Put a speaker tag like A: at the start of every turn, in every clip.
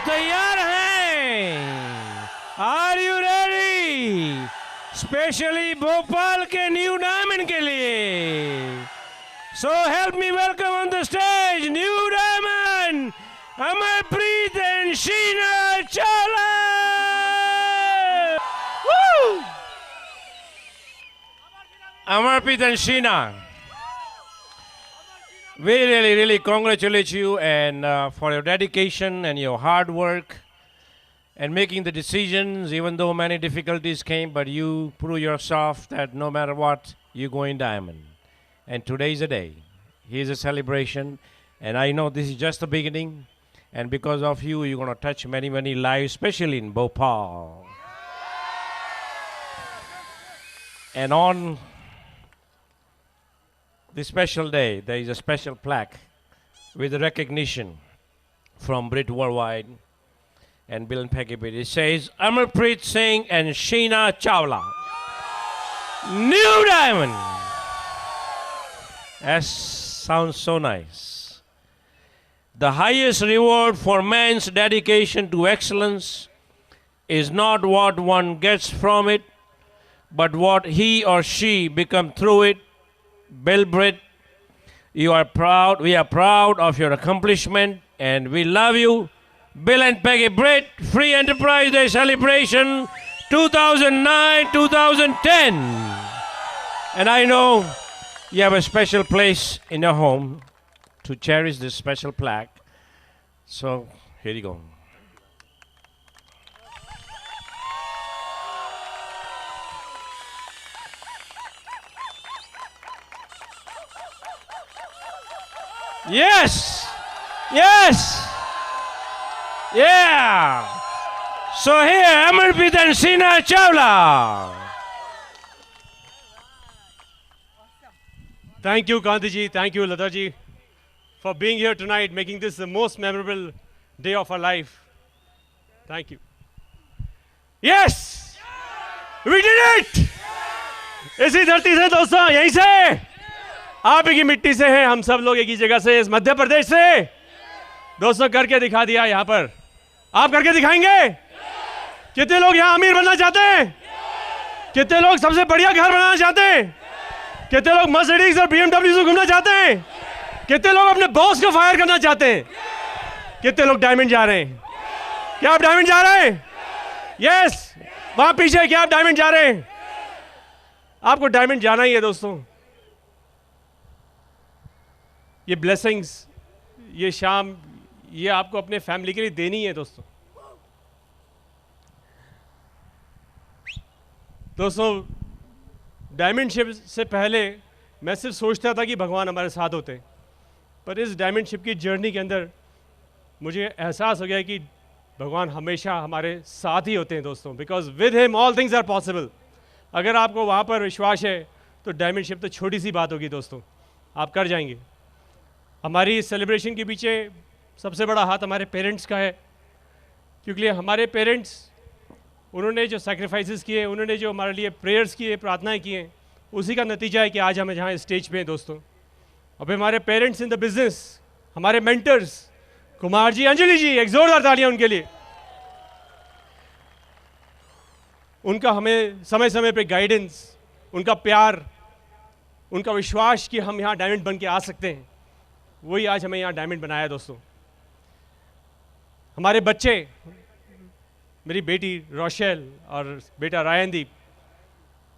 A: तैयार हैं? Are you ready? Specially Bhopal के न्यू डायमंड के लिए। So help me welcome on the stage new diamond Amarpreet and Sheena Chawla. Amarpreet and Sheena, we really congratulate you and for your dedication and your hard work and making the decisions, even though many difficulties came, but you prove yourself that no matter what, you're going diamond. And today is the day. Here's a celebration, and I know this is just the beginning, and because of you, you're going to touch many lives, especially in Bhopal. And on this special day, there is a special plaque with a recognition from Brit Worldwide and Bill and Peggy Britt. It says, Amarpreet Singh and Sheena Chawla. New Diamond. That sounds so nice. The highest reward for man's dedication to excellence is not what one gets from it, but what he or she become through it. Bill Britt, you are proud. We are proud of your accomplishment, and we love you. Bill and Peggy Britt, Free Enterprise Day Celebration 2009-2010. And I know you have a special place in your home to cherish this special plaque. So here you go. Yes! Yes! Yeah! So here, Amarpreet and Sheena Chawla.
B: Thank you, Gandhi ji. Thank you, Lata ji, for being here tonight, making this the most memorable day of our life. Thank you. Yes! We did it! इसी धरती से दोस्तों, यहीं से आप ही की मिट्टी से हैं हम सब लोग, एक ही जगह से, इस मध्य प्रदेश से दोस्तों करके दिखा दिया यहाँ पर। आप करके दिखाएंगे? कितने लोग यहाँ अमीर बनना चाहते हैं? कितने लोग सबसे बढ़िया घर बनाना चाहते हैं? कितने लोग मर्सिडीज और BMW से घूमना चाहते हैं? कितने लोग अपने बॉस को फायर करना चाहते हैं? कितने लोग डायमंड जा रहे हैं? क्या आप डायमंड जा रहे हैं? यस, वहां पीछे, क्या आप डायमंड जा रहे हैं? आपको डायमंड जाना ही है दोस्तों। ये ब्लेसिंग्स, ये शाम, ये आपको अपने फैमिली के लिए देनी है दोस्तों। दोस्तों, डायमंडशिप से पहले मैं सिर्फ सोचता था कि भगवान हमारे साथ होते हैं, पर इस डायमंडशिप की जर्नी के अंदर मुझे एहसास हो गया कि भगवान हमेशा हमारे साथ ही होते हैं दोस्तों, because with him all things are possible. अगर आपको वहाँ पर विश्वास है तो डायमंडशिप तो छोटी सी बात होगी दोस्तों, आप कर जाएंगे। हमारी सेलिब्रेशन के पीछे सबसे बड़ा हाथ हमारे पेरेंट्स का है, क्योंकि हमारे पेरेंट्स, उन्होंने जो सैक्रिफाइसेस किए, उन्होंने जो हमारे लिए प्रेयर्स किए, प्रार्थनाएं की हैं, उसी का नतीजा है कि आज हम जहाँ स्टेज पे हैं दोस्तों। अब हमारे पेरेंट्स इन द बिजनेस, हमारे मेंटर्स कुमार जी, अंजलि जी, एक जोरदार तालियां उनके लिए। उनका हमें समय समय पे गाइडेंस, उनका प्यार, उनका विश्वास कि हम यहाँ डायमंड बन के आ सकते हैं, वही आज हमें यहाँ डायमंड बनाया है दोस्तों। हमारे बच्चे, मेरी बेटी रोशेल और बेटा रायनदीप,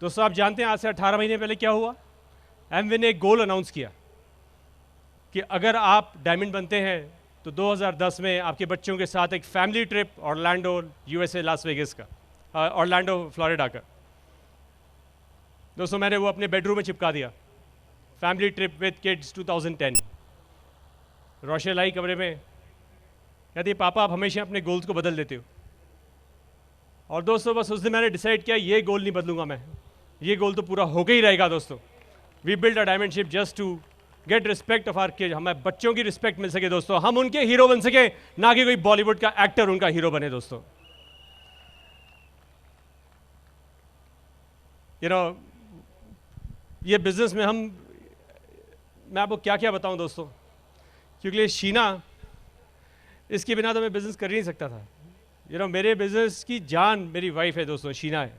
B: दोस्तों आप जानते हैं आज से 18 महीने पहले क्या हुआ? एमवे ने एक गोल अनाउंस किया कि अगर आप डायमंड बनते हैं तो 2010 में आपके बच्चों के साथ एक family trip Orlando, USA, Las Vegas का। ऑरलैंडो फ्लोरिडा का। दोस्तों मैंने वो अपने बेडरूम में चिपका दिया, family trip with kids 2010। Rochelle आई कमरे में, कहती पापा आप हमेशा अपने गोल्स को बदल देते हो। और दोस्तों बस उस दिन मैंने डिसाइड किया ये गोल नहीं बदलूंगा मैं, ये गोल तो पूरा होकर ही रहेगा। दोस्तों we build a diamond ship just to get respect of our kids, हमें बच्चों की रिस्पेक्ट मिल सके दोस्तों, हम उनके हीरो बन सके, ना कि कोई बॉलीवुड का एक्टर उनका हीरो बने। दोस्तों ये बिजनेस में मैं आपको क्या क्या बताऊं दोस्तों, क्योंकि शीना, इसके बिना तो मैं बिजनेस कर ही नहीं सकता था। मेरे बिजनेस की जान मेरी वाइफ है दोस्तों, शीना है।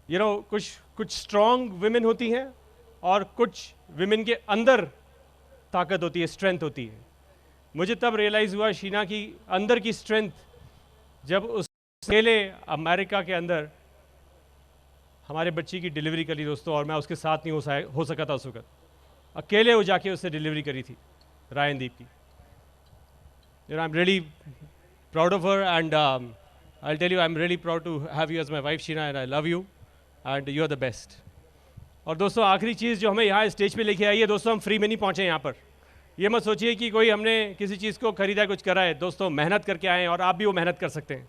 B: कुछ स्ट्रांग विमेन होती हैं और कुछ विमेन के अंदर ताकत होती है, स्ट्रेंथ होती है। मुझे तब रियलाइज़ हुआ शीना की अंदर की स्ट्रेंथ जब उस अकेले अमेरिका के अंदर हमारे बच्ची की डिलीवरी करी दोस्तों, और मैं उसके साथ नहीं हो सका था उस वक्त। अकेले वो जाके उससे डिलीवरी करी थी रायनदीप की। I am really proud of her, and I'll tell you I'm really proud to have you as my wife Sheena, and I love you and you are the best। और दोस्तों आखिरी चीज़ जो हमें यहाँ स्टेज पे लेके आई है दोस्तों, हम फ्री में नहीं पहुँचे यहाँ पर। ये मत सोचिए कि कोई हमने किसी चीज़ को खरीदा कुछ करा है। दोस्तों मेहनत करके आए हैं और आप भी वो मेहनत कर सकते हैं।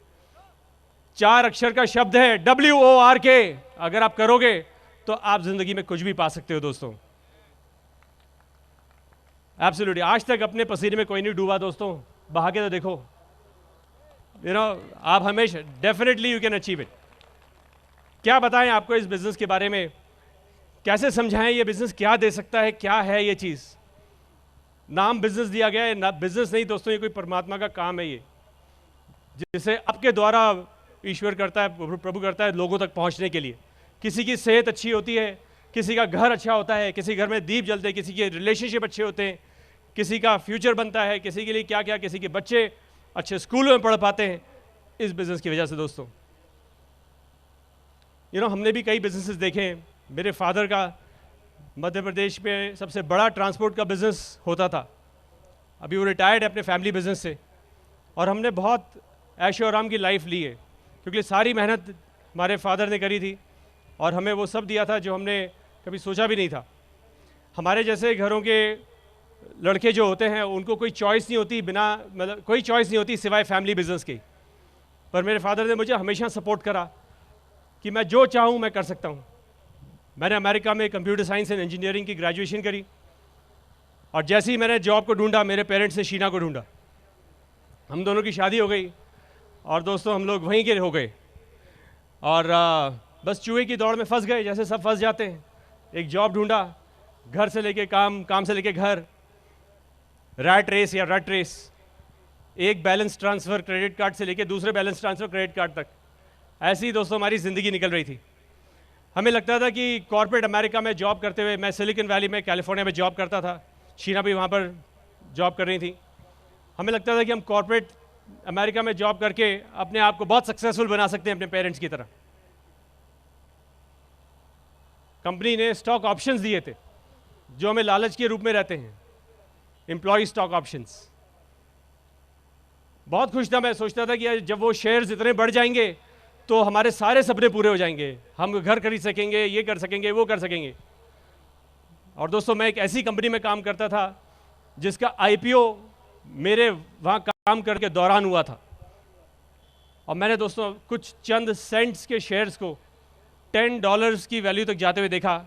B: 4 अक्षर का शब्द है WORK, अगर आप करोगे तो आप ज़िंदगी में कुछ भी पा सकते हो दोस्तों। एब्सोल्युटली, आज तक अपने पसीने में कोई नहीं डूबा दोस्तों, बहा के तो देखो। आप हमेशा definitely you can achieve it. क्या बताएं आपको इस बिज़नेस के बारे में, कैसे समझाएं ये बिज़नेस क्या दे सकता है, क्या है ये चीज़। नाम बिज़नेस दिया गया है, ना बिज़नेस नहीं दोस्तों, ये कोई परमात्मा का काम है, ये जिसे आपके द्वारा ईश्वर करता है, प्रभु करता है लोगों तक पहुंचने के लिए। किसी की सेहत अच्छी होती है, किसी का घर अच्छा होता है, किसी घर में दीप जलते हैं, किसी के रिलेशनशिप अच्छे होते हैं, किसी का फ्यूचर बनता है, किसी के लिए क्या क्या, किसी के बच्चे अच्छे स्कूलों में पढ़ पाते हैं इस बिज़नेस की वजह से दोस्तों। हमने भी कई बिजनेसेस देखे हैं। मेरे फादर का मध्य प्रदेश में सबसे बड़ा ट्रांसपोर्ट का बिज़नेस होता था, अभी वो रिटायर्ड है अपने फैमिली बिजनेस से। और हमने बहुत ऐशो आराम की लाइफ ली है, क्योंकि सारी मेहनत हमारे फादर ने करी थी और हमें वो सब दिया था जो हमने कभी सोचा भी नहीं था। हमारे जैसे घरों के लड़के जो होते हैं उनको कोई चॉइस नहीं होती, बिना मतलब कोई चॉइस नहीं होती सिवाय फैमिली बिजनेस की। पर मेरे फादर ने मुझे हमेशा सपोर्ट करा कि मैं जो चाहूँ मैं कर सकता हूँ। मैंने अमेरिका में कंप्यूटर साइंस एंड इंजीनियरिंग की ग्रेजुएशन करी, और जैसे ही मैंने जॉब को ढूंढा मेरे पेरेंट्स ने शीना को ढूंढा। हम दोनों की शादी हो गई और दोस्तों हम लोग वहीं के हो गए, और बस चूहे की दौड़ में फंस गए, जैसे सब फंस जाते हैं। एक जॉब ढूंढा, घर से लेके काम, काम से लेके घर, रैट रेस या रट रेस, एक बैलेंस ट्रांसफ़र क्रेडिट कार्ड से लेके दूसरे बैलेंस ट्रांसफ़र क्रेडिट कार्ड तक। ऐसी ही दोस्तों हमारी ज़िंदगी निकल रही थी। हमें लगता था कि कॉर्पोरेट अमेरिका में जॉब करते हुए, मैं सिलिकॉन वैली में कैलिफोर्निया में जॉब करता था, शीना भी वहाँ पर जॉब कर रही थी। हमें लगता था कि हम कॉर्पोरेट अमेरिका में जॉब करके अपने आप को बहुत सक्सेसफुल बना सकते हैं अपने पेरेंट्स की तरह। कंपनी ने स्टॉक ऑप्शंस दिए थे जो हमें लालच के रूप में रहते हैं, एम्प्लॉय स्टॉक ऑप्शंस। बहुत खुश था, मैं सोचता था कि जब वो शेयर्स इतने बढ़ जाएंगे तो हमारे सारे सपने पूरे हो जाएंगे, हम घर खरीद सकेंगे, ये कर सकेंगे, वो कर सकेंगे। और दोस्तों मैं एक ऐसी कंपनी में काम करता था जिसका IPO मेरे वहाँ काम करके दौरान हुआ था, और मैंने दोस्तों कुछ चंद सेंट्स के शेयर्स को $10 की वैल्यू तक जाते हुए देखा,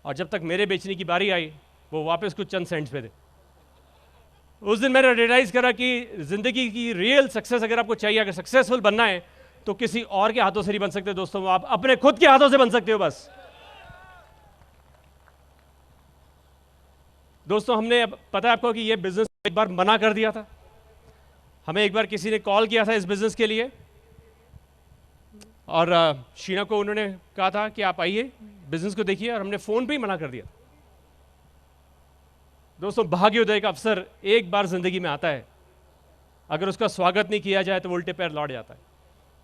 B: और जब तक मेरे बेचने की बारी आई वो वापस कुछ चंद सेंट्स पे थे। उस दिन मैंने रियलाइज़ करा कि ज़िंदगी की रियल सक्सेस अगर आपको चाहिए, अगर सक्सेसफुल बनना है तो किसी और के हाथों से नहीं बन सकते दोस्तों, आप अपने खुद के हाथों से बन सकते हो बस। दोस्तों हमने, पता है आपको कि ये बिज़नेस एक बार मना कर दिया था। हमें एक बार किसी ने कॉल किया था इस बिज़नेस के लिए, और शीना को उन्होंने कहा था कि आप आइए बिज़नेस को देखिए, और हमने फ़ोन पे ही मना कर दिया। दोस्तों भाग्योदय का अवसर एक बार ज़िंदगी में आता है, अगर उसका स्वागत नहीं किया जाए तो वो उल्टे पैर लौट जाता है।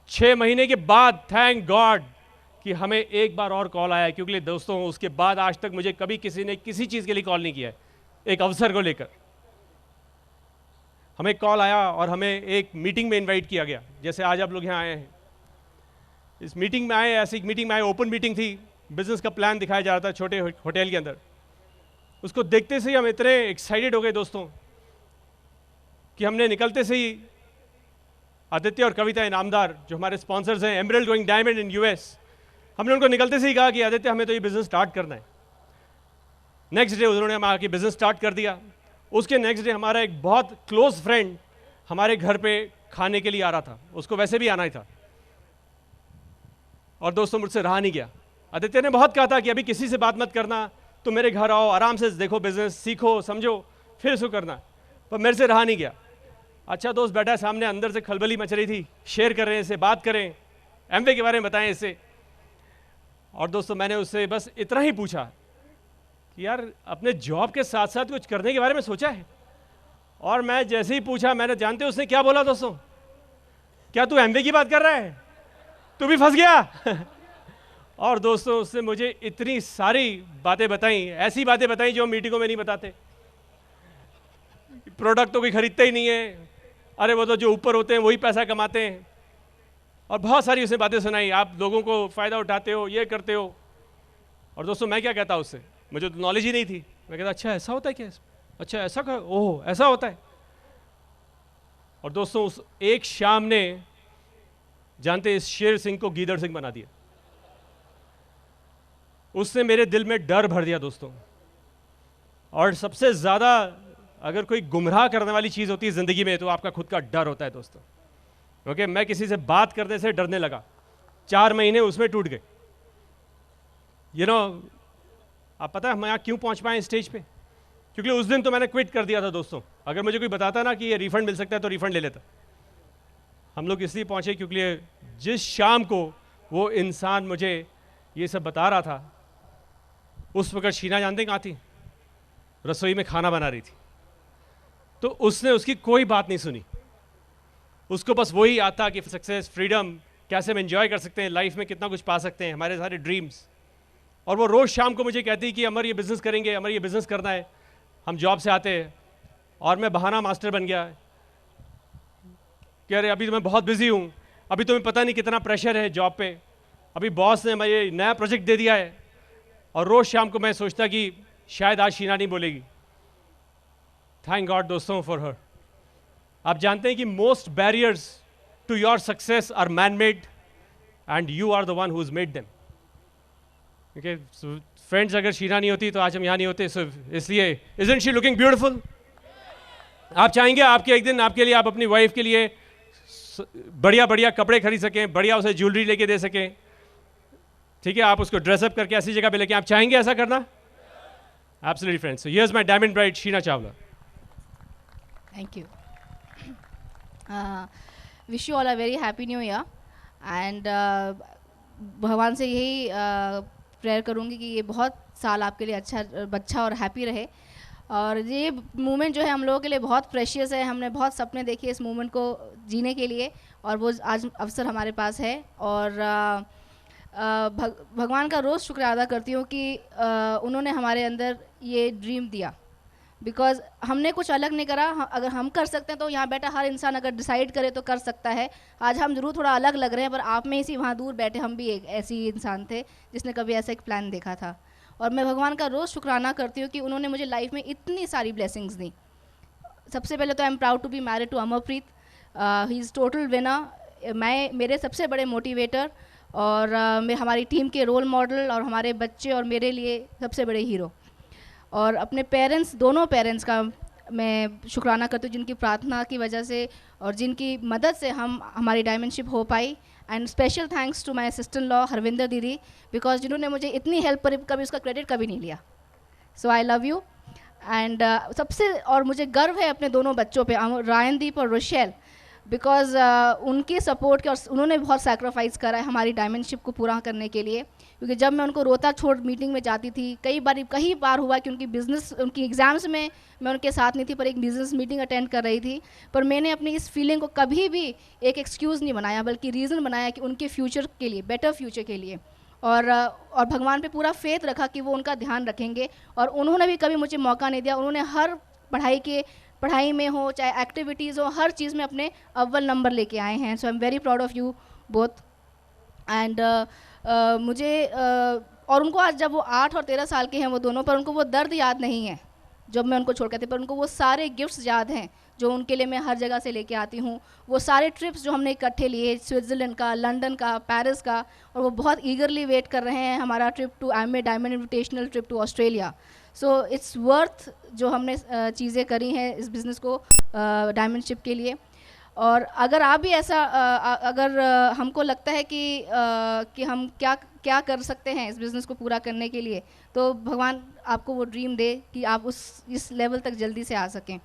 B: 6 महीने के बाद थैंक गॉड कि हमें एक बार और कॉल आया, क्योंकि दोस्तों उसके बाद आज तक मुझे कभी किसी ने किसी चीज़ के लिए कॉल नहीं किया है, एक अवसर को लेकर। हमें कॉल आया और हमें एक मीटिंग में इनवाइट किया गया, जैसे आज आप लोग यहाँ आए हैं। इस मीटिंग में आए, ऐसी मीटिंग में आए, ओपन मीटिंग थी, बिजनेस का प्लान दिखाया जा रहा था छोटे होटल के अंदर। उसको देखते से ही हम इतने एक्साइटेड हो गए दोस्तों कि हमने निकलते से ही आदित्य और कविता इनामदार जो हमारे स्पॉन्सर्स हैं, emerald going diamond in US, हमने उनको निकलते से ही कहा कि आदित्य हमें तो ये बिज़नेस स्टार्ट करना है। नेक्स्ट डे उन्होंने हमारा कि बिज़नेस स्टार्ट कर दिया। उसके नेक्स्ट डे हमारा एक बहुत क्लोज फ्रेंड हमारे घर पे खाने के लिए आ रहा था, उसको वैसे भी आना ही था, और दोस्तों मुझसे रहा नहीं गया। आदित्य ने बहुत कहा था कि अभी किसी से बात मत करना, तुम मेरे घर आओ, आराम से देखो बिजनेस, सीखो समझो, फिर इसको करना, पर मेरे से रहा नहीं गया। अच्छा दोस्त बैठा है सामने, अंदर से खलबली मच रही थी, शेयर कर रहे हैं, इससे बात करें, एमवे के बारे में बताएं इससे। और दोस्तों मैंने उससे बस इतना ही पूछा कि यार अपने जॉब के साथ साथ कुछ करने के बारे में सोचा है? और मैं जैसे ही पूछा, मैंने जानते उसने क्या बोला दोस्तों? क्या तू एमवे की बात कर रहा है? तू भी फंस गया? और दोस्तों उसने मुझे इतनी सारी बातें बताई, ऐसी बातें बताई जो मीटिंगों में नहीं बताते। प्रोडक्ट तो कोई खरीदता ही नहीं है, अरे वो तो जो ऊपर होते हैं वही पैसा कमाते हैं, और बहुत सारी उसने बातें सुनाई, आप लोगों को फ़ायदा उठाते हो, ये करते हो। और दोस्तों मैं क्या कहता उससे, मुझे तो नॉलेज ही नहीं थी। मैं कहता अच्छा ऐसा होता है क्या? अच्छा ऐसा कर, ओह ऐसा होता है। और दोस्तों उस एक शाम ने जानते इस शेर सिंह को गीदड़ सिंह बना दिया। उसने मेरे दिल में डर भर दिया दोस्तों। और सबसे ज़्यादा अगर कोई गुमराह करने वाली चीज़ होती है ज़िंदगी में तो आपका खुद का डर होता है दोस्तों। क्योंकि मैं किसी से बात करने से डरने लगा, 4 महीने उसमें टूट गए। आप पता है हम यहाँ क्यों पहुँच पाए स्टेज पे? क्योंकि उस दिन तो मैंने क्विट कर दिया था दोस्तों। अगर मुझे कोई बताता ना कि ये रिफंड मिल सकता है तो रिफंड ले लेता। हम लोग इसलिए पहुँचे क्योंकि जिस शाम को वो इंसान मुझे ये सब बता रहा था, उस वक्त शीना जानते कहाँ थी? रसोई में खाना बना रही थी। तो उसने उसकी कोई बात नहीं सुनी, उसको बस वही आता कि सक्सेस, फ्रीडम, कैसे हम एंजॉय कर सकते हैं लाइफ में, कितना कुछ पा सकते हैं, हमारे सारे ड्रीम्स। और वो रोज़ शाम को मुझे कहती कि अमर ये बिज़नेस करेंगे, अमर ये बिज़नेस करना है। हम जॉब से आते हैं और मैं बहाना मास्टर बन गया कि अरे अभी तो मैं बहुत बिजी हूँ, अभी तुम्हें पता नहीं कितना प्रेशर है जॉब पे, अभी बॉस ने मुझे नया प्रोजेक्ट दे दिया है। और रोज़ शाम को मैं सोचता कि शायद आज शीना नहीं बोलेगी। थैंक गॉड दोस्तों फॉर हर। आप जानते हैं कि most barriers to your success are man made and you are the one who is made them. Okay friends, अगर शीना नहीं होती तो आज हम यहाँ नहीं होते। इसलिए इजंट शी लुकिंग ब्यूटीफुल? आप चाहेंगे आपके एक दिन आपके लिए, आप अपनी वाइफ के लिए बढ़िया बढ़िया कपड़े खरीद सकें, बढ़िया उसे ज्वेलरी लेके दे सकें, ठीक है, आप उसको ड्रेसअप करके ऐसी जगह पे लेके, आप चाहेंगे ऐसा करना? Absolutely friends. So here's my diamond bride Sheena Chawla.
C: Thank you. Wish you all a very happy new year and भगवान से यही प्रेयर करूँगी कि ये बहुत साल आपके लिए अच्छा और हैप्पी रहे। और ये मोमेंट जो है हम लोगों के लिए बहुत प्रेशियस है, हमने बहुत सपने देखे इस मोमेंट को जीने के लिए, और वो आज अवसर हमारे पास है। और भगवान का रोज़ शुक्र अदा करती हूँ कि उन्होंने हमारे अंदर ये ड्रीम दिया, बिकॉज हमने कुछ अलग नहीं करा। अगर हम कर सकते हैं तो यहाँ बैठा हर इंसान अगर डिसाइड करे तो कर सकता है। आज हम जरूर थोड़ा अलग लग रहे हैं, पर आप में इसी वहाँ दूर बैठे हम भी एक ऐसी इंसान थे जिसने कभी ऐसा एक प्लान देखा था। और मैं भगवान का रोज़ शुक्राना करती हूँ कि उन्होंने मुझे लाइफ में इतनी सारी ब्लेसिंग्स दी। सबसे पहले तो I am proud to be married to Amarpreet. He is total winner, मेरे सबसे बड़े मोटिवेटर और हमारी टीम के रोल मॉडल, और हमारे बच्चे और मेरे लिए सबसे बड़े हीरो। और अपने पेरेंट्स, दोनों पेरेंट्स का मैं शुक्राना करती हूँ, जिनकी प्रार्थना की वजह से और जिनकी मदद से हमारी डायमंडशिप हो पाई। And special thanks to my sister in law Harvinder दीदी, बिकॉज जिन्होंने मुझे इतनी हेल्प करी, कभी उसका क्रेडिट कभी नहीं लिया। सो आई लव यू। एंड सबसे और मुझे गर्व है अपने दोनों बच्चों पे, रायनदीप और रोशेल, बिकॉज उनके सपोर्ट के, और उन्होंने बहुत सैक्रिफाइस करा है हमारी डायमंडशिप को पूरा करने के लिए। क्योंकि जब मैं उनको रोता छोड़ मीटिंग में जाती थी, कई बार हुआ कि उनकी एग्ज़ाम्स में मैं उनके साथ नहीं थी, पर एक बिज़नेस मीटिंग अटेंड कर रही थी, पर मैंने अपनी इस फीलिंग को कभी भी एक एक्सक्यूज़ नहीं बनाया, बल्कि रीज़न बनाया कि उनके फ्यूचर के लिए, बेटर फ्यूचर के लिए, और भगवान पे पूरा फेथ रखा कि वो उनका ध्यान रखेंगे। और उन्होंने भी कभी मुझे मौका नहीं दिया, उन्होंने हर पढ़ाई के पढ़ाई में हो चाहे एक्टिविटीज़ हो, हर चीज़ में अपने अव्वल नंबर लेके आए हैं. So I am very proud of you both. And मुझे और उनको आज जब वो 8 और 13 साल के हैं वो दोनों, पर उनको वो दर्द याद नहीं है जब मैं उनको छोड़ के थी, पर उनको वो सारे गिफ्ट्स याद हैं जो उनके लिए मैं हर जगह से लेके आती हूँ. वो सारे ट्रिप्स जो हमने इकट्ठे लिए, स्विट्ज़रलैंड का, लंदन का, पेरिस का, और वो बहुत ईगरली वेट कर रहे हैं हमारा trip to MA diamond invitational trip to Australia. So it's worth जो हमने चीज़ें करी हैं इस बिज़नेस को डायमंडशिप के लिए. और अगर आप भी ऐसा अगर हमको लगता है कि हम क्या कर सकते हैं इस बिज़नेस को पूरा करने के लिए, तो भगवान आपको वो ड्रीम दे कि आप इस लेवल तक जल्दी से आ सकें.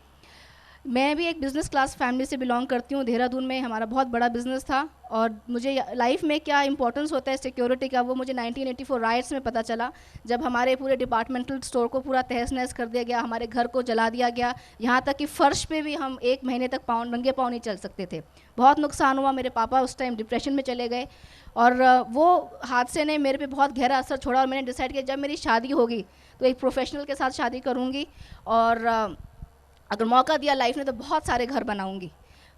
C: मैं भी एक बिज़नेस क्लास फैमिली से बिलोंग करती हूँ. देहरादून में हमारा बहुत बड़ा बिज़नेस था, और मुझे लाइफ में क्या इंपॉर्टेंस होता है सिक्योरिटी का, वो मुझे 1984 राइट्स में पता चला, जब हमारे पूरे डिपार्टमेंटल स्टोर को पूरा तहस नहस कर दिया गया, हमारे घर को जला दिया गया, यहाँ तक कि फ़र्श पे भी हम 1 महीने तक नंगे पाँव नहीं चल सकते थे. बहुत नुकसान हुआ. मेरे पापा उस टाइम डिप्रेशन में चले गए, और वो हादसे ने मेरे पे बहुत गहरा असर छोड़ा. और मैंने डिसाइड किया जब मेरी शादी होगी तो एक प्रोफेशनल के साथ शादी करूँगी, और अगर मौका दिया लाइफ ने तो बहुत सारे घर बनाऊंगी.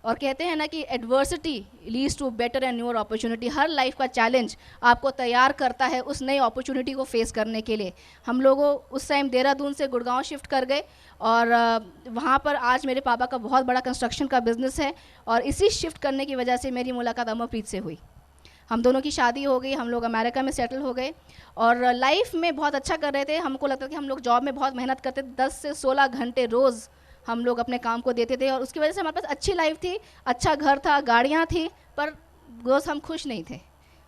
C: और कहते हैं ना कि adversity leads to better and newer opportunity. हर लाइफ का चैलेंज आपको तैयार करता है उस नई अपॉर्चुनिटी को फेस करने के लिए. हम लोगों उस टाइम देहरादून से गुड़गांव शिफ्ट कर गए, और वहाँ पर आज मेरे पापा का बहुत बड़ा कंस्ट्रक्शन का बिज़नेस है, और इसी शिफ्ट करने की वजह से मेरी मुलाकात अमरप्रीत से हुई. हम दोनों की शादी हो गई, हम लोग अमेरिका में सेटल हो गए, और लाइफ में बहुत अच्छा कर रहे थे. हमको लगता था कि हम लोग जॉब में बहुत मेहनत करते थे, 10 से 16 घंटे रोज़ हम लोग अपने काम को देते थे, और उसकी वजह से हमारे पास अच्छी लाइफ थी, अच्छा घर था, गाड़ियाँ थी, पर दोस्त हम खुश नहीं थे.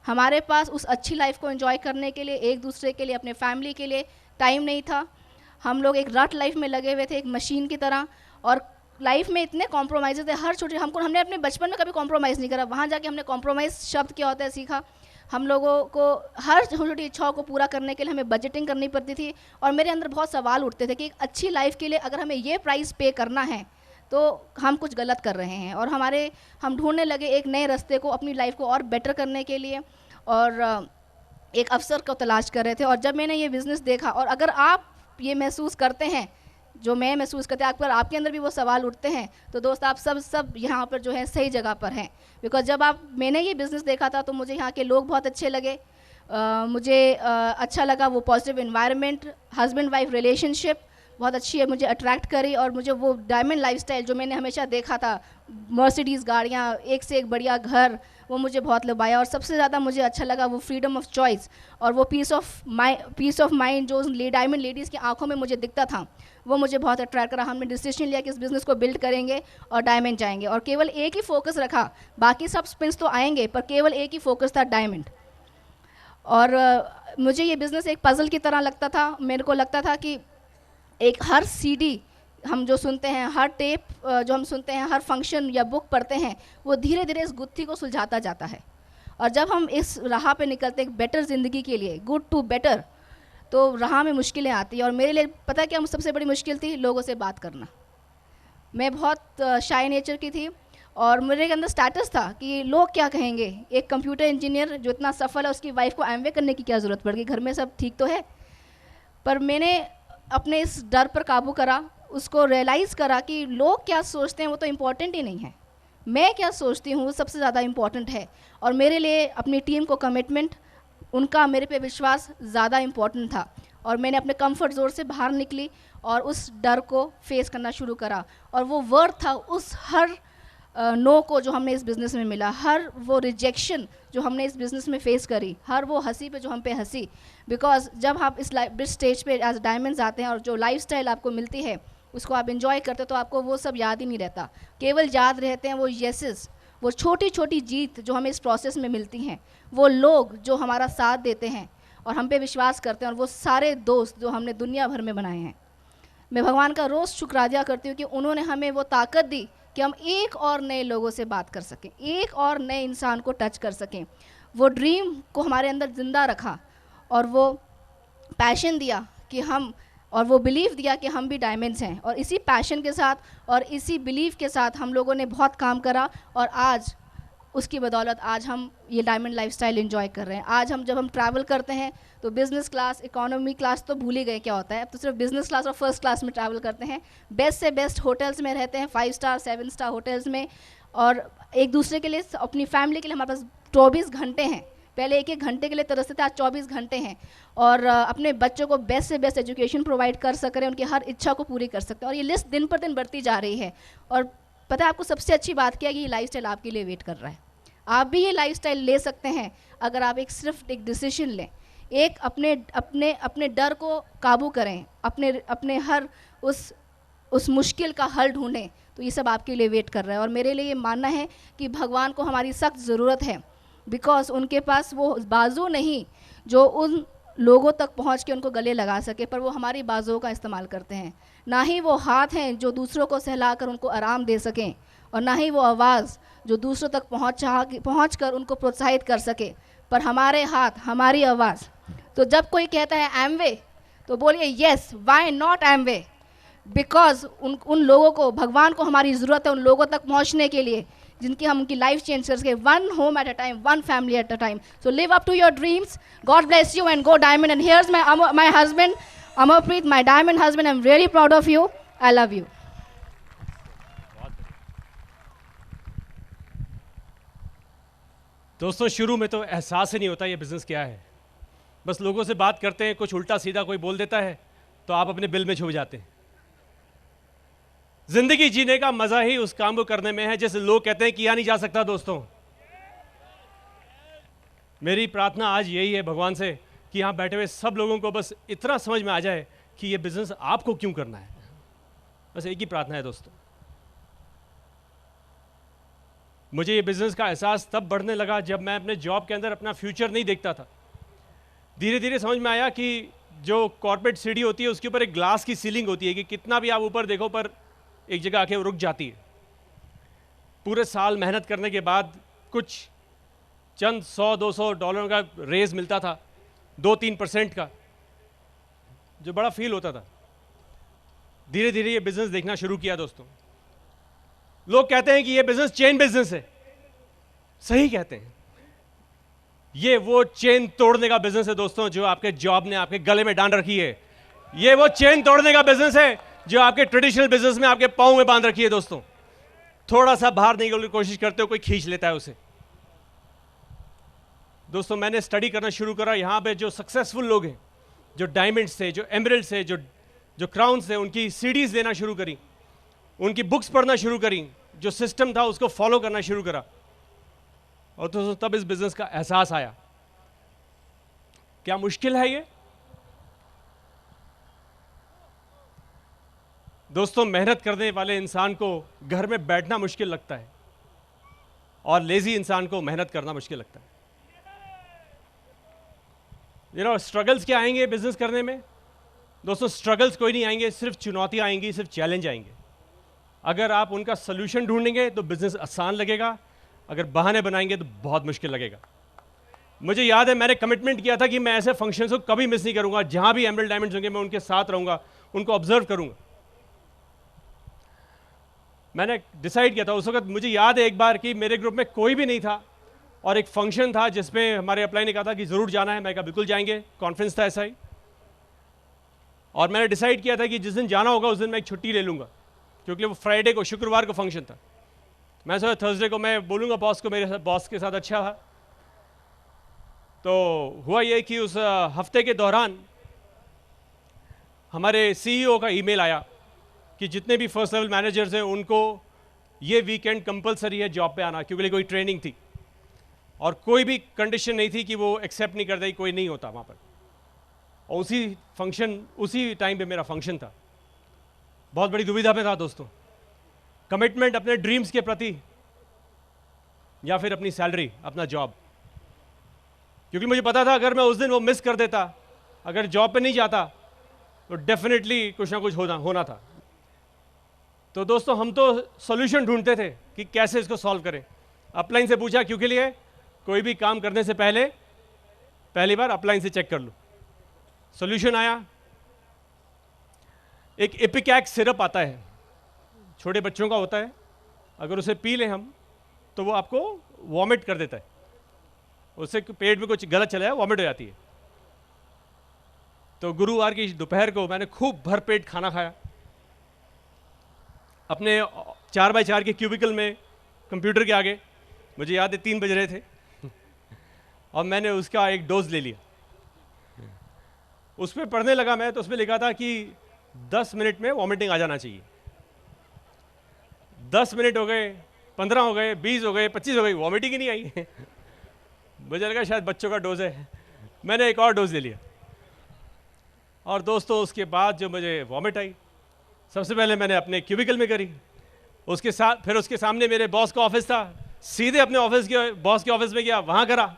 C: हमारे पास उस अच्छी लाइफ को एंजॉय करने के लिए, एक दूसरे के लिए, अपने फैमिली के लिए टाइम नहीं था. हम लोग एक रट लाइफ में लगे हुए थे, एक मशीन की तरह, और लाइफ में इतने कॉम्प्रोमाइज़ थे हर छोटे. हमने अपने बचपन में कभी कॉम्प्रोमाइज़ नहीं करा, वहाँ जाके हमने कॉम्प्रोमाइज़ शब्द क्या होता है सीखा. हम लोगों को हर छोटी छोटी इच्छाओं को पूरा करने के लिए हमें बजटिंग करनी पड़ती थी, और मेरे अंदर बहुत सवाल उठते थे कि एक अच्छी लाइफ के लिए अगर हमें ये प्राइस पे करना है तो हम कुछ गलत कर रहे हैं. और हम ढूंढने लगे एक नए रास्ते को अपनी लाइफ को और बेटर करने के लिए, और एक अवसर को तलाश कर रहे थे. और जब मैंने ये बिज़नेस देखा, और अगर आप ये महसूस करते हैं जो मैं महसूस करते हैं, आपके अंदर भी वो सवाल उठते हैं, तो दोस्त आप सब यहाँ पर जो है सही जगह पर हैं. बिकॉज जब मैंने ये बिज़नेस देखा था तो मुझे यहाँ के लोग बहुत अच्छे लगे. मुझे अच्छा लगा वो positive environment, husband wife relationship बहुत अच्छी है, मुझे अट्रैक्ट करी. और मुझे वो डायमंड लाइफस्टाइल जो मैंने हमेशा देखा था, मर्सिडीज़ गाड़ियाँ, एक से एक बढ़िया घर, वो मुझे बहुत लुभाया. और सबसे ज़्यादा मुझे अच्छा लगा वो फ्रीडम ऑफ चॉइस और वो पीस ऑफ माइंड जो डायमंड लेडीज़ की आंखों में मुझे दिखता था, वो मुझे बहुत अट्रैक्ट करा. हमने डिसीजन लिया कि इस बिज़नेस को बिल्ड करेंगे और डायमंड जाएंगे, और केवल एक ही फोकस रखा. बाकी सब स्पिन्स तो आएंगे, पर केवल एक ही फोकस था, डायमंड. और मुझे ये बिज़नेस एक पज़ल की तरह लगता था. मेरे को लगता था कि एक हर सीडी हम जो सुनते हैं, हर टेप जो हम सुनते हैं, हर फंक्शन या बुक पढ़ते हैं, वो धीरे धीरे इस गुत्थी को सुलझाता जाता है. और जब हम इस राह पे निकलते हैं बेटर ज़िंदगी के लिए, गुड टू बेटर, तो राह में मुश्किलें आती हैं. और मेरे लिए पता है क्या सबसे बड़ी मुश्किल थी? लोगों से बात करना. मैं बहुत शाय नेचर की थी, और मेरे अंदर स्टेटस था कि लोग क्या कहेंगे. एक कंप्यूटर इंजीनियर जो इतना सफल है, उसकी वाइफ को एमवे करने की क्या ज़रूरत पड़ गई, घर में सब ठीक तो है. पर मैंने अपने इस डर पर काबू करा, उसको रियलाइज़ करा कि लोग क्या सोचते हैं वो तो इम्पॉर्टेंट ही नहीं है, मैं क्या सोचती हूँ वो सबसे ज़्यादा इम्पॉर्टेंट है. और मेरे लिए अपनी टीम को कमिटमेंट, उनका मेरे पे विश्वास ज़्यादा इम्पॉर्टेंट था. और मैंने अपने कंफर्ट जोन से बाहर निकली और उस डर को फेस करना शुरू करा. और वो वर्ड था उस हर नो को जो हमने इस बिज़नेस में मिला, हर वो रिजेक्शन जो हमने इस बिज़नेस में फेस करी, हर वो हंसी पे जो हम पे हंसी. बिकॉज जब आप इस स्टेज पे एज डायमंड्स आते हैं और जो लाइफस्टाइल आपको मिलती है उसको आप एंजॉय करते हो, तो आपको वो सब याद ही नहीं रहता. केवल याद रहते हैं वो येसेस, वो छोटी छोटी जीत जो हमें इस प्रोसेस में मिलती हैं, वो लोग जो हमारा साथ देते हैं और हम पे विश्वास करते हैं, और वो सारे दोस्त जो हमने दुनिया भर में बनाए हैं. मैं भगवान का रोज़ शुक्र अदा करती हूँ कि उन्होंने हमें वो ताकत दी कि हम एक और नए लोगों से बात कर सकें, एक और नए इंसान को टच कर सकें. वो ड्रीम को हमारे अंदर ज़िंदा रखा, और वो पैशन दिया कि हम, और वो बिलीव दिया कि हम भी डायमंड्स हैं. और इसी पैशन के साथ और इसी बिलीव के साथ हम लोगों ने बहुत काम करा, और आज उसकी बदौलत आज हम ये डायमंड लाइफस्टाइल एंजॉय कर रहे हैं। आज हम जब हम ट्रैवल करते हैं तो बिज़नेस क्लास, इकोनॉमी क्लास तो भूल ही गए क्या होता है, अब तो सिर्फ बिज़नेस क्लास और फर्स्ट क्लास में ट्रैवल करते हैं। बेस्ट से बेस्ट होटल्स में रहते हैं, 5 स्टार 7 स्टार होटल्स में, और एक दूसरे के लिए, अपनी फैमिली के लिए हमारे पास 24 घंटे हैं। पहले 1-1 घंटे के लिए तरसते थे, आज 24 घंटे हैं। और अपने बच्चों को बेस्ट से बेस्ट एजुकेशन प्रोवाइड कर सक रहे हैं, उनकी हर इच्छा को पूरी कर सकते हैं। और ये लिस्ट दिन पर दिन बढ़ती जा रही है। और पता है आपको सबसे अच्छी बात क्या है कि ये लाइफस्टाइल आपके लिए वेट कर रहा है। आप भी ये लाइफस्टाइल ले सकते हैं अगर आप सिर्फ एक डिसीजन लें, एक अपने डर को काबू करें, अपने हर उस मुश्किल का हल ढूंढें, तो ये सब आपके लिए वेट कर रहा है। और मेरे लिए ये मानना है कि भगवान को हमारी सख्त ज़रूरत है, बिकॉज उनके पास वो बाजू नहीं जो उन लोगों तक पहुंच के उनको गले लगा सके, पर वो हमारी बाजुओं का इस्तेमाल करते हैं। ना ही वो हाथ हैं जो दूसरों को सहलाकर उनको आराम दे सकें, और ना ही वो आवाज़ जो दूसरों तक पहुंच कर उनको प्रोत्साहित कर सके, पर हमारे हाथ, हमारी आवाज़। तो जब कोई कहता है एमवे, तो बोलिए yes, why not Amway, because उन लोगों को, भगवान को हमारी ज़रूरत है उन लोगों तक पहुंचने के लिए जिनकी हम उनकी लाइफ चेंज कर सके, one home at a time, one family at a time. So live up to your dreams, God bless you and go diamond. And here's my husband Amarpreet, my diamond husband. I'm really proud of you. I love you.
B: दोस्तों, शुरू में तो एहसास ही नहीं होता ये business क्या है। बस लोगों से बात करते हैं, कुछ उल्टा सीधा कोई बोल देता है तो आप अपने बिल में छुप जाते हैं। ज़िंदगी जीने का मज़ा ही उस काम को करने में है जैसे लोग कहते हैं किया नहीं जा सकता। दोस्तों, मेरी प्रार्थना आज यही है भगवान से कि यहाँ बैठे हुए सब लोगों को बस इतना समझ में आ जाए कि ये बिज़नेस आपको क्यों करना है। बस एक ही प्रार्थना है दोस्तों। मुझे ये बिज़नेस का एहसास तब बढ़ने लगा जब मैं अपने जॉब के अंदर अपना फ्यूचर नहीं देखता था। धीरे धीरे समझ में आया कि जो कॉर्पोरेट सीढ़ी होती है उसके ऊपर एक ग्लास की सीलिंग होती है कि कितना भी आप ऊपर देखो पर एक जगह आके वो रुक जाती है। पूरे साल मेहनत करने के बाद कुछ चंद $100-200 का रेज मिलता था, 2-3% का, जो बड़ा फील होता था। धीरे धीरे ये बिज़नेस देखना शुरू किया। दोस्तों, लोग कहते हैं कि ये बिज़नेस चेन बिज़नेस है। सही कहते हैं। ये वो चेन तोड़ने का बिज़नेस है दोस्तों जो आपके जॉब ने आपके गले में डांड रखी है। ये वो चेन तोड़ने का बिज़नेस है जो आपके ट्रेडिशनल बिज़नेस में आपके पाँव में बांध रखी है। दोस्तों, थोड़ा सा बाहर निकलने की कोशिश करते हो, कोई खींच लेता है उसे। दोस्तों, मैंने स्टडी करना शुरू करा। यहाँ पे जो सक्सेसफुल लोग हैं, जो डायमंड से, जो एमरल्ड से, जो क्राउन से, उनकी सीडीज लेना शुरू करी, उनकी बुक्स पढ़ना शुरू करी, जो सिस्टम था उसको फॉलो करना शुरू करा। और दोस्तों, तब इस बिज़नेस का एहसास आया। क्या मुश्किल है ये? दोस्तों, मेहनत करने वाले इंसान को घर में बैठना मुश्किल लगता है और लेजी इंसान को मेहनत करना मुश्किल लगता है। स्ट्रगल्स क्या आएंगे बिजनेस करने में? दोस्तों, स्ट्रगल्स कोई नहीं आएंगे, सिर्फ चुनौतियां आएंगी, सिर्फ चैलेंज आएंगे। अगर आप उनका सोल्यूशन ढूंढेंगे तो बिजनेस आसान लगेगा, अगर बहाने बनाएंगे तो बहुत मुश्किल लगेगा। मुझे याद है मैंने कमिटमेंट किया था कि मैं ऐसे फंक्शंस को कभी मिस नहीं करूंगा। जहां भी एमरल्ड डायमंड्स होंगे मैं उनके साथ रहूंगा, उनको ऑब्जर्व करूंगा। मैंने डिसाइड किया था उस वक्त। मुझे याद है एक बार कि मेरे ग्रुप में कोई भी नहीं था और एक फंक्शन था जिसमें हमारे अपलाइन ने कहा था कि ज़रूर जाना है। मैं कहा बिल्कुल जाएंगे, कॉन्फ्रेंस था ऐसा ही। और मैंने डिसाइड किया था कि जिस दिन जाना होगा उस दिन मैं एक छुट्टी ले लूँगा, क्योंकि वो फ्राइडे को, शुक्रवार को फंक्शन था। मैं सोचा थर्सडे को मैं बोलूँगा बॉस को, मेरे बॉस के साथ अच्छा था। तो हुआ ये कि उस हफ्ते के दौरान हमारे सीईओ का ईमेल आया कि जितने भी फर्स्ट लेवल मैनेजर्स हैं उनको ये वीकेंड कंपलसरी है जॉब पे आना, क्योंकि कोई ट्रेनिंग थी और कोई भी कंडीशन नहीं थी कि वो एक्सेप्ट नहीं करता, कोई नहीं होता वहाँ पर। और उसी टाइम पे मेरा फंक्शन था। बहुत बड़ी दुविधा में था दोस्तों, कमिटमेंट अपने ड्रीम्स के प्रति या फिर अपनी सैलरी, अपना जॉब। क्योंकि मुझे पता था अगर मैं उस दिन वो मिस कर देता, अगर जॉब पे नहीं जाता तो डेफिनेटली कुछ ना कुछ होना था। तो दोस्तों, हम तो सॉल्यूशन ढूंढते थे कि कैसे इसको सॉल्व करें। अपलाइन से पूछा, क्योंकि लिए कोई भी काम करने से पहली बार अपलाइन से चेक कर लो। सॉल्यूशन आया, एक इपिकैक सिरप आता है, छोटे बच्चों का होता है। अगर उसे पी लें हम तो वो आपको वॉमिट कर देता है, उससे पेट में कुछ गलत चला है, वॉमिट हो जाती है। तो गुरुवार की दोपहर को मैंने खूब भरपेट खाना खाया, अपने 4x4 के क्यूबिकल में कंप्यूटर के आगे, मुझे याद है 3 बज रहे थे, और मैंने उसका एक डोज ले लिया। उस पर पढ़ने लगा मैं, तो उसमें लिखा था कि 10 मिनट में वॉमिटिंग आ जाना चाहिए। 10 मिनट हो गए, 15 हो गए, 20 हो गए, 25 हो गई, वॉमिटिंग ही नहीं आई। मुझे लगा शायद बच्चों का डोज है, मैंने एक और डोज ले लिया। और दोस्तों उसके बाद जो मुझे वॉमिट आई, सबसे पहले मैंने अपने क्यूबिकल में करी, उसके साथ फिर उसके सामने मेरे बॉस का ऑफिस था, सीधे अपने ऑफिस के बॉस के ऑफिस में गया, वहाँ करा।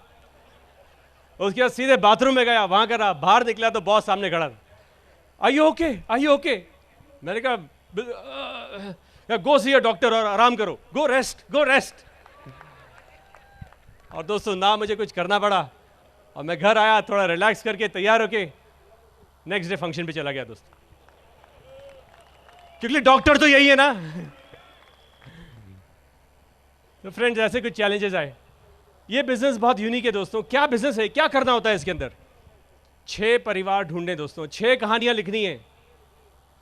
B: उसके बाद सीधे बाथरूम में गया, वहाँ करा। बाहर निकला तो बॉस सामने खड़ा था, I you okay, I you okay? मैंने कहा गो सी अ डॉक्टर और आराम करो, गो रेस्ट, गो रेस्ट। और दोस्तों ना मुझे कुछ करना पड़ा, और मैं घर आया थोड़ा रिलैक्स करके तैयार होके नेक्स्ट डे फंक्शन पे चला गया दोस्तों, क्योंकि डॉक्टर तो यही है ना। तो फ्रेंड्स ऐसे कुछ चैलेंजेस आए। ये बिजनेस बहुत यूनिक है दोस्तों। क्या बिजनेस है, क्या करना होता है इसके अंदर? 6 परिवार ढूंढने दोस्तों, 6 कहानियां लिखनी है,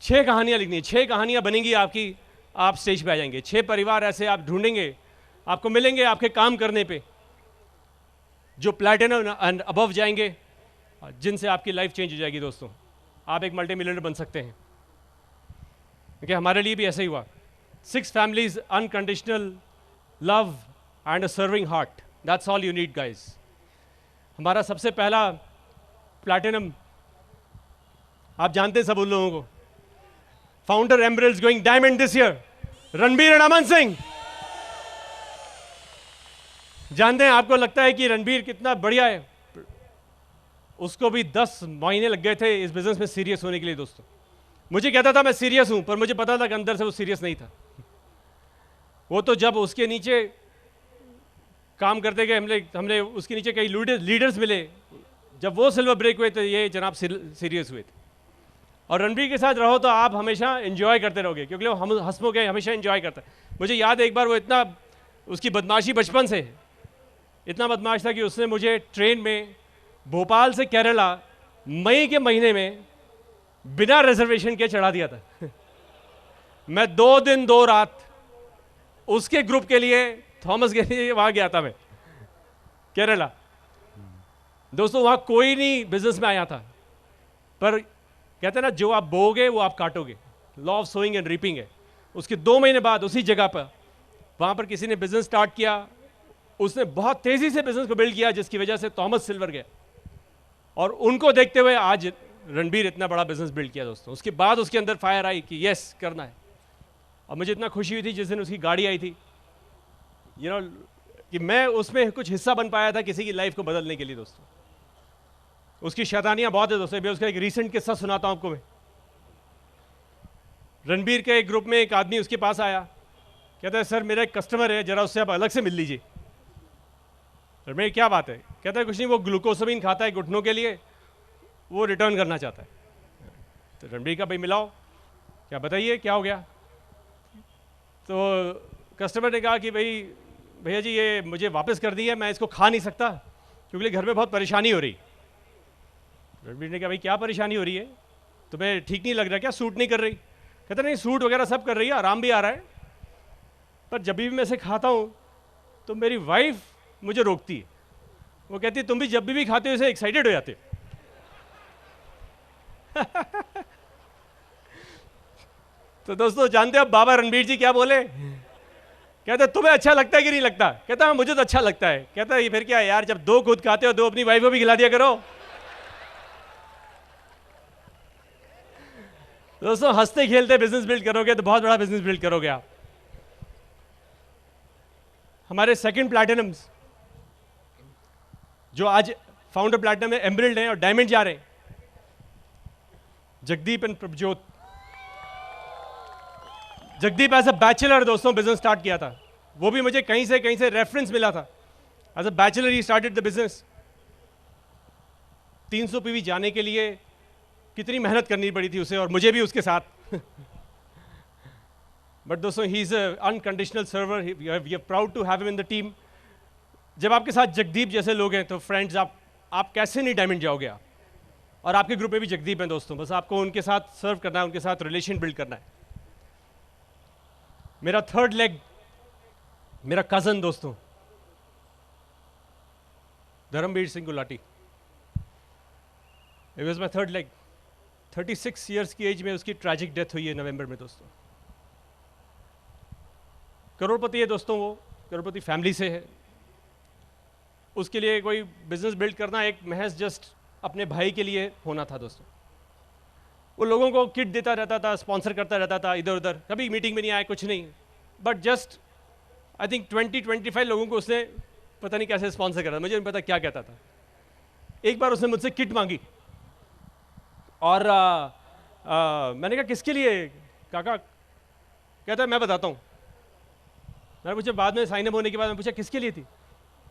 B: 6 कहानियां लिखनी है, 6 कहानियां बनेंगी आपकी, आप स्टेज पे आ जाएंगे। 6 परिवार ऐसे आप ढूंढेंगे, आपको मिलेंगे आपके काम करने पे, जो प्लैटिनम एंड अबव जाएंगे, जिनसे आपकी लाइफ चेंज हो जाएगी दोस्तों। आप एक मल्टी मिलियनर बन सकते हैं, क्योंकि हमारे लिए भी ऐसा ही हुआ। 6 families, unconditional love and a serving heart, that's all you need guys. हमारा सबसे पहला प्लैटिनम, आप जानते हैं सब उन लोगों को, founder emeralds going diamond this year, Ranbir and Aman Singh. जानते हैं, आपको लगता है कि रणबीर कितना बढ़िया है, उसको भी 10 महीने लग गए थे इस बिजनेस में सीरियस होने के लिए दोस्तों। मुझे कहता था मैं सीरियस हूं, पर मुझे पता था कि अंदर से वो सीरियस नहीं था। वो तो जब उसके नीचे काम करते गए, हमने उसके नीचे कई लीडर्स मिले, जब वो सिल्वर ब्रेक हुए तो ये जनाब सीरियस हुए थे। और रणबीर के साथ रहो तो आप हमेशा एंजॉय करते रहोगे, क्योंकि वो हम हंसमो के हमेशा एंजॉय करता है। मुझे याद है एक बार वो इतना, उसकी बदमाशी बचपन से इतना बदमाश था कि उसने मुझे ट्रेन में भोपाल से केरला मई के महीने में बिना रिजर्वेशन के चढ़ा दिया था। मैं 2 दिन 2 रात उसके ग्रुप के लिए, थॉमस के लिए वहां गया था मैं, केरला। दोस्तों वहां कोई नहीं बिजनेस में आया था, पर कहते हैं ना, जो आप बोओगे वो आप काटोगे, law of sowing and reaping है। उसके 2 महीने बाद उसी जगह पर वहां पर किसी ने बिजनेस स्टार्ट किया, उसने बहुत तेजी से बिजनेस को बिल्ड किया, जिसकी वजह से थॉमस सिल्वर गया। और उनको देखते हुए आज रणबीर इतना बड़ा बिजनेस बिल्ड किया दोस्तों। उसके बाद उसके अंदर फायर आई कि यस करना है। और मुझे इतना खुशी हुई थी जिस दिन उसकी गाड़ी आई थी, यू नो, कि मैं उसमें कुछ हिस्सा बन पाया था किसी की लाइफ को बदलने के लिए दोस्तों। उसकी शैतानियां बहुत है दोस्तों। मैं उसका एक रीसेंट किस्सा सुनाता हूं आपको मैं। रणबीर के एक ग्रुप में एक आदमी उसके पास आया, कहता है सर मेरा एक कस्टमर है, जरा उससे आप अलग से मिल लीजिए। रणबीर क्या बात है? कहता है कुछ नहीं, वो ग्लूकोसामिन खाता है घुटनों के लिए, वो रिटर्न करना चाहता है। तो रणबीर का भाई मिलाओ, क्या बताइए क्या हो गया? तो कस्टमर ने कहा कि भाई भैया जी ये मुझे वापस कर दिया, मैं इसको खा नहीं सकता क्योंकि घर में बहुत परेशानी हो रही। रणबीर ने कहा भाई क्या परेशानी हो रही है, तुम्हें ठीक नहीं लग रहा क्या, सूट नहीं कर रही? कहता नहीं सूट वगैरह सब कर रही है, आराम भी आ रहा है, पर जब भी मैं इसे खाता हूँ तो मेरी वाइफ मुझे रोकती है। वो कहती है तुम भी जब भी खाते हो इसे एक्साइटेड हो जाते हो। तो दोस्तों जानते हो अब बाबा रणबीर जी क्या बोले? कहते तुम्हें अच्छा लगता है कि नहीं लगता? कहता हाँ मुझे तो अच्छा लगता है। कहता ये फिर क्या है यार, जब 2 खुद खाते हो 2 अपनी वाइफ को भी खिला दिया करो। दोस्तों हंसते खेलते बिजनेस बिल्ड करोगे तो बहुत बड़ा बिजनेस बिल्ड करोगे आप। हमारे सेकंड प्लैटिनम्स जो आज फाउंडर प्लैटिनम में एमरल्ड हैं और डायमंड जा रहे हैं, Jagdeep and Prabhjot. Jagdeep as a bachelor दोस्तों बिजनेस स्टार्ट किया था। वो भी मुझे कहीं से रेफरेंस मिला था। As a bachelor he started the business. 300 PV जाने के लिए कितनी मेहनत करनी पड़ी थी उसे और मुझे भी उसके साथ। बट दोस्तों he is unconditional server, we are proud to have him in the team. जब आपके साथ जगदीप जैसे लोग हैं तो फ्रेंड्स आप कैसे नहीं डायमंड जाओगे आप। और आपके ग्रुप में भी जगदीप हैं दोस्तों, बस आपको उनके साथ सर्व करना है, उनके साथ रिलेशन बिल्ड करना है। मेरा थर्ड लेग मेरा कज़न दोस्तों Dharamvir Singh Gulati, it was my third leg. 36 years की एज में उसकी ट्रैजिक डेथ हुई है नवंबर में दोस्तों। करोड़पति है दोस्तों, वो करोड़पति फैमिली से है। उसके लिए कोई बिजनेस बिल्ड करना एक महज जस्ट अपने भाई के लिए होना था दोस्तों। वो लोगों को किट देता रहता था, स्पॉन्सर करता रहता था इधर उधर, कभी मीटिंग में नहीं आया, कुछ नहीं, बट जस्ट आई थिंक 20-25 लोगों को उसने पता नहीं कैसे स्पॉन्सर करा, मुझे नहीं पता क्या कहता था। एक बार उसने मुझसे किट मांगी और मैंने कहा किसके लिए काका? कहता है मैं बताता हूँ। मैंने पूछा बाद में साइन अप होने के बाद मैं पूछा किसके लिए थी?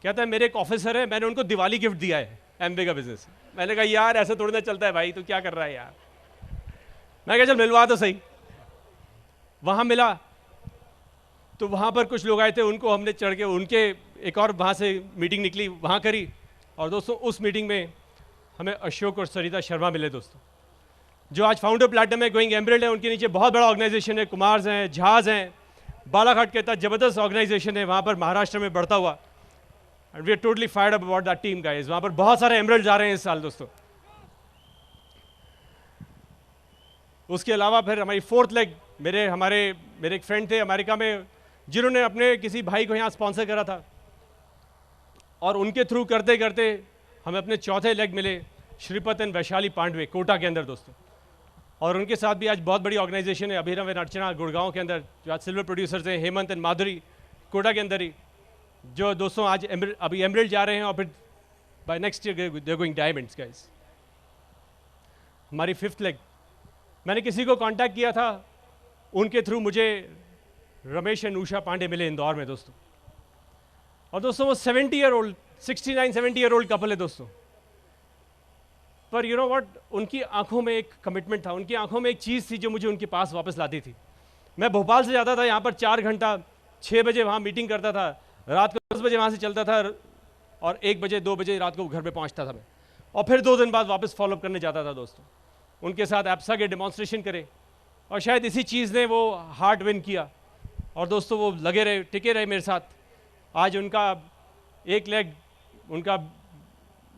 B: कहता है मेरे एक ऑफिसर है, मैंने उनको दिवाली गिफ्ट दिया है एमवे का बिजनेस। मैंने कहा यार ऐसे थोड़ी ना चलता है भाई, तू क्या कर रहा है यार। मैं कहा चल मिलवा तो सही। वहाँ मिला तो वहाँ पर कुछ लोग आए थे, उनको हमने चढ़ के उनके एक और वहाँ से मीटिंग निकली, वहाँ करी। और दोस्तों उस मीटिंग में हमें अशोक और सरिता शर्मा मिले दोस्तों, जो आज फाउंडर प्लैटिनम है, गोइंग एमरल्ड है। उनके नीचे बहुत बड़ा ऑर्गेनाइजेशन है, कुमार्स हैं, झाज हैं, बालाघाट के तहत जबरदस्त ऑर्गेनाइजेशन है वहाँ पर महाराष्ट्र में बढ़ता हुआ। And we are totally fired up about that team guys. वहाँ पर बहुत सारे एमरल्ड जा रहे हैं इस साल दोस्तों। उसके अलावा फिर हमारी फोर्थ लेग मेरे एक फ्रेंड थे अमेरिका में, जिन्होंने अपने किसी भाई को यहाँ स्पॉन्सर करा था, और उनके थ्रू करते करते हमें अपने चौथे लेग मिले श्रीपत एंड वैशाली पांडवे कोटा के अंदर दोस्तों। और उनके साथ भी आज बहुत बड़ी ऑर्गेनाइजेशन है, अभिनव एंड अर्चना गुड़गांव के अंदर, जो आज सिल्वर प्रोड्यूसर्स हैं, हेमंत एंड माधुरी कोटा के अंदर ही, जो दोस्तों आज अभी एमरल्ड जा रहे हैं और फिर by next year they going diamonds guys. हमारी फिफ्थ लेग, मैंने किसी को कांटेक्ट किया था, उनके थ्रू मुझे रमेश एंड उषा पांडे मिले इंदौर में दोस्तों। और दोस्तों वो 69-70 ईयर ओल्ड कपल है दोस्तों। पर यू नो व्हाट, उनकी आंखों में एक कमिटमेंट था, उनकी आंखों में एक चीज़ थी जो मुझे उनके पास वापस लाती थी। मैं भोपाल से जाता था यहाँ पर 4 घंटा, 6 बजे वहाँ मीटिंग करता था, रात को 10 बजे वहाँ से चलता था और 1 बजे 2 बजे रात को घर पे पहुँचता था मैं, और फिर 2 दिन बाद वापस फॉलोअप करने जाता था दोस्तों। उनके साथ एप्सा के डेमॉन्स्ट्रेशन करे, और शायद इसी चीज़ ने वो हार्ट विन किया। और दोस्तों वो लगे रहे, टिके रहे मेरे साथ। आज उनका एक लेग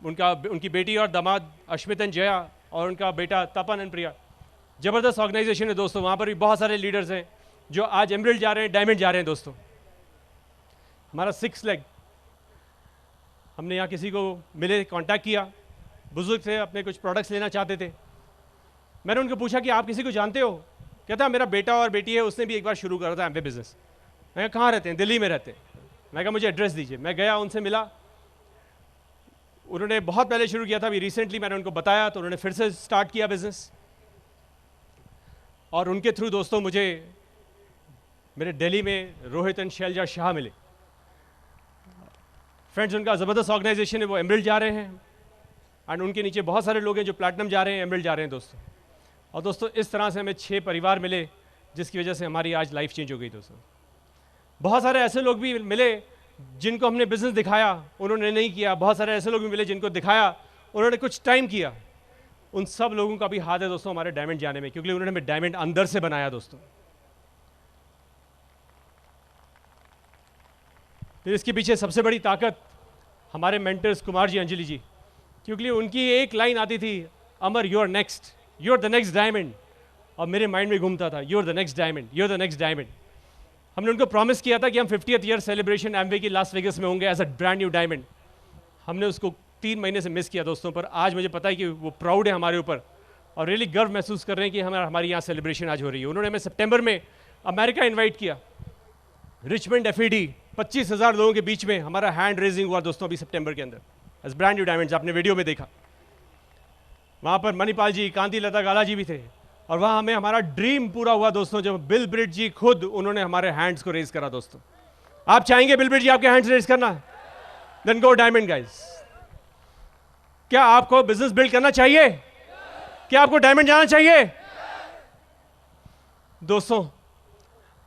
B: उनकी बेटी और दामाद अश्मित एंड जया, और उनका बेटा तपन एंड प्रिया, ज़बरदस्त ऑर्गेनाइजेशन है दोस्तों। वहाँ पर भी बहुत सारे लीडर्स हैं जो आज एमरल्ड जा रहे हैं, डायमंड जा रहे हैं दोस्तों। हमारा 6th लेग, हमने यहाँ किसी को मिले, कांटेक्ट किया, बुजुर्ग थे, अपने कुछ प्रोडक्ट्स लेना चाहते थे। मैंने उनको पूछा कि आप किसी को जानते हो? कहता मेरा बेटा और बेटी है, उसने भी एक बार शुरू करा था एमवे बिजनेस। मैं कहा कहाँ रहते हैं? दिल्ली में रहते हैं। मैं कहा मुझे एड्रेस दीजिए। मैं गया, उनसे मिला। उन्होंने बहुत पहले शुरू किया था, अभी रिसेंटली मैंने उनको बताया तो उन्होंने फिर से स्टार्ट किया बिजनेस। और उनके थ्रू दोस्तों मुझे मेरे दिल्ली में रोहित एंड शैलजा शाह मिले। फ्रेंड्स, उनका ज़बरदस्त ऑर्गेनाइजेशन है, वो एमरल्ड जा रहे हैं, एंड उनके नीचे बहुत सारे लोग हैं जो प्लैटिनम जा रहे हैं, एमरल्ड जा रहे हैं दोस्तों। और दोस्तों इस तरह से हमें 6 परिवार मिले, जिसकी वजह से हमारी आज लाइफ चेंज हो गई दोस्तों। बहुत सारे ऐसे लोग भी मिले जिनको हमने बिजनेस दिखाया, उन्होंने नहीं किया। बहुत सारे ऐसे लोग भी मिले जिनको दिखाया, उन्होंने कुछ टाइम किया। उन सब लोगों का भी हाथ है दोस्तों हमारे डायमंड जाने में, क्योंकि उन्होंने हमें डायमंड अंदर से बनाया दोस्तों। फिर इसके पीछे सबसे बड़ी ताकत हमारे मेंटर्स कुमार जी, अंजलि जी, क्योंकि उनकी एक लाइन आती थी, Amar you are next, you are the next diamond. और मेरे माइंड में घूमता था, you are the next diamond, you are the next diamond. हमने उनको प्रॉमिस किया था कि हम 50th ईयर सेलिब्रेशन एमवे की लास वेगस में होंगे as a brand new diamond. हमने उसको 3 महीने से मिस किया दोस्तों, पर आज मुझे पता है कि वो प्राउड है हमारे ऊपर और रियली गर्व महसूस कर रहे हैं कि हमारी यहाँ सेलिब्रेशन आज हो रही है। उन्होंने हमें सितंबर में अमेरिका इन्वाइट किया, रिचमंड एफईडी, 25,000 लोगों के बीच में हमारा हैंड रेजिंग हुआ दोस्तों अभी सितंबर के अंदर एज ब्रांड न्यू डायमंड्स। आपने वीडियो में देखा, वहाँ पर मणिपाल जी, कांति लता गाला जी भी थे, और वहाँ हमें हमारा ड्रीम पूरा हुआ दोस्तों, जब बिल ब्रिट जी खुद उन्होंने हमारे हैंड्स को रेज करा दोस्तों। आप चाहेंगे बिल ब्रिट जी आपके हैंड्स रेज करना? Then go diamond guys. क्या आपको बिजनेस बिल्ड करना चाहिए? क्या आपको डायमंड जाना चाहिए? दोस्तों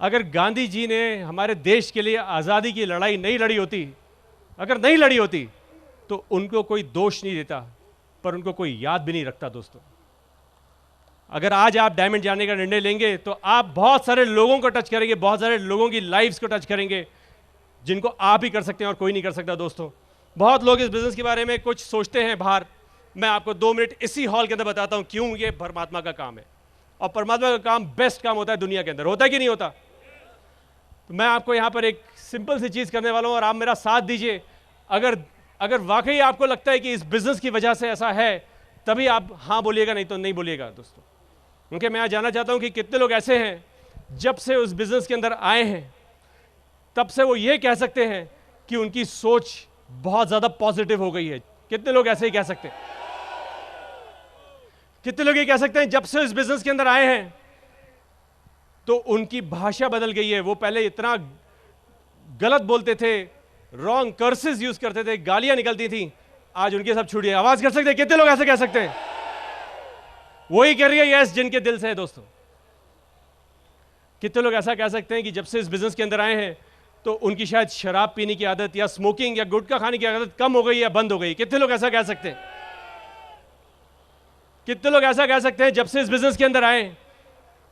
B: अगर गांधी जी ने हमारे देश के लिए आज़ादी की लड़ाई नहीं लड़ी होती, अगर नहीं लड़ी होती, तो उनको कोई दोष नहीं देता, पर उनको कोई याद भी नहीं रखता। दोस्तों, अगर आज आप डायमंड जाने का निर्णय लेंगे तो आप बहुत सारे लोगों को टच करेंगे, बहुत सारे लोगों की लाइफ्स को टच करेंगे, जिनको आप ही कर सकते हैं और कोई नहीं कर सकता। दोस्तों, बहुत लोग इस बिजनेस के बारे में कुछ सोचते हैं बाहर। मैं आपको 2 मिनट इसी हॉल के अंदर बताता हूं क्यों ये परमात्मा का काम है, और परमात्मा का काम बेस्ट काम होता है दुनिया के अंदर। होता है कि नहीं होता? तो मैं आपको यहां पर एक सिंपल सी चीज करने वाला हूं और आप मेरा साथ दीजिए। अगर वाकई आपको लगता है कि इस बिजनेस की वजह से ऐसा है, तभी आप हाँ बोलिएगा, नहीं तो नहीं बोलिएगा। दोस्तों, क्योंकि मैं जानना चाहता हूं कि कितने लोग ऐसे हैं जब से उस बिजनेस के अंदर आए हैं तब से वो ये कह सकते हैं कि उनकी सोच बहुत ज्यादा पॉजिटिव हो गई है। कितने लोग ऐसे ही कह सकते हैं? कितने लोग ये कह सकते हैं जब से इस बिजनेस के अंदर आए हैं तो उनकी भाषा बदल गई है? वो पहले इतना गलत बोलते थे, रॉन्ग कर्सेस यूज करते थे, गालियां निकलती थी, आज उनके सब छूट गए। आवाज कर सकते हैं? कितने लोग ऐसे कह सकते हैं? वही कह रही है यस जिनके दिल से है। दोस्तों, कितने लोग ऐसा कह सकते हैं कि जब से इस बिजनेस के अंदर आए हैं तो उनकी शायद शराब पीने की आदत या स्मोकिंग या गुटखा खाने की आदत कम हो गई या बंद हो गई? कितने लोग ऐसा कह सकते हैं? कितने लोग ऐसा कह सकते हैं जब से इस बिजनेस के अंदर आए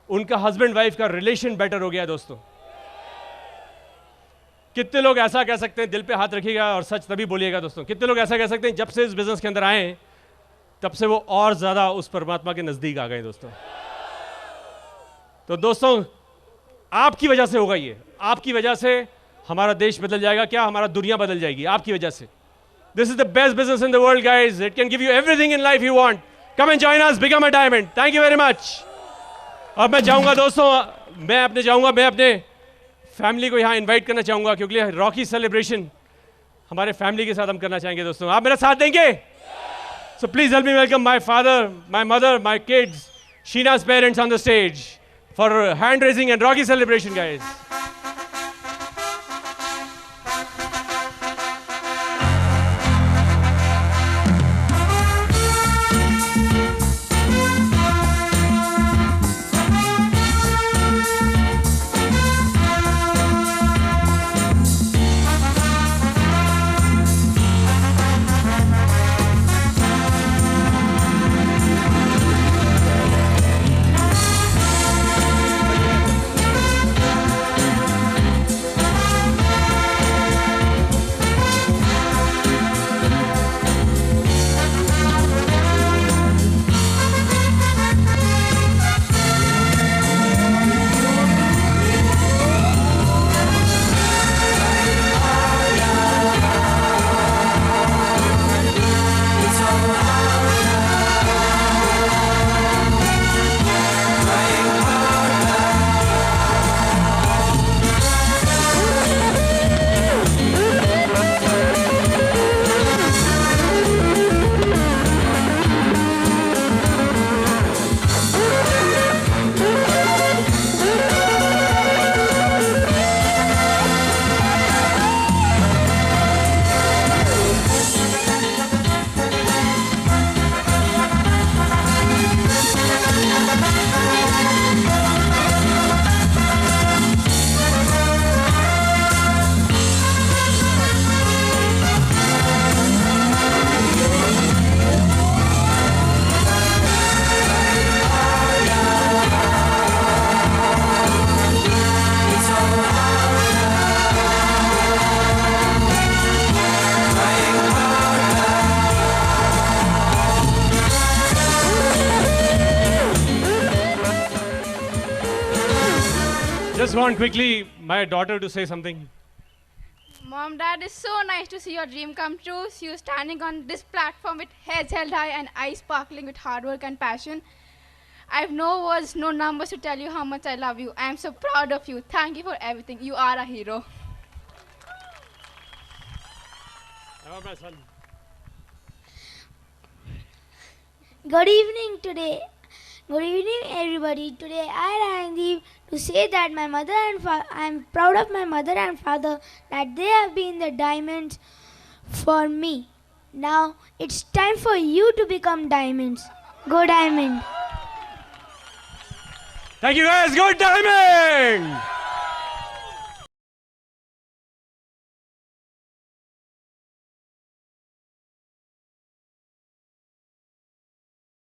B: उनका हस्बैंड वाइफ का रिलेशन बेटर हो गया? दोस्तों, कितने लोग ऐसा कह सकते हैं? दिल पे हाथ रखिएगा और सच तभी बोलिएगा। दोस्तों, कितने लोग ऐसा कह सकते हैं जब से इस बिजनेस के अंदर आए तब से वो और ज्यादा उस परमात्मा के नजदीक आ गए? दोस्तों, तो दोस्तों, आपकी वजह से होगा ये। आपकी वजह से हमारा देश बदल जाएगा। क्या हमारा दुनिया बदल जाएगी? आपकी वजह से। This is the best business in the world guys. It can give you everything in life you want. Come and join us, become a diamond. Thank you very much. और मैं चाहूंगा दोस्तों, मैं अपने फैमिली को यहाँ इनवाइट करना चाहूंगा, क्योंकि रॉकी सेलिब्रेशन हमारे फैमिली के साथ हम करना चाहेंगे। दोस्तों, आप मेरा साथ देंगे? So please help me welcome my father, my mother, my kids, Sheena's parents on the stage for hand raising and rocky celebration guys. Just want quickly my daughter to say something.
D: Mom, Dad, it's so nice to see your dream come true. See you standing on this platform with heads held high and eyes sparkling with hard work and passion. I have no words, no numbers to tell you how much I love you. I am so proud of you. Thank you for everything. You are a hero.
B: How my son?
E: Good evening today. Good evening everybody. Today I Randeep to say that my mother and I am proud of my mother and father that they have been the diamonds for me. Now it's time for you to become diamonds. Go Diamond.
B: Thank you guys. Go Diamond.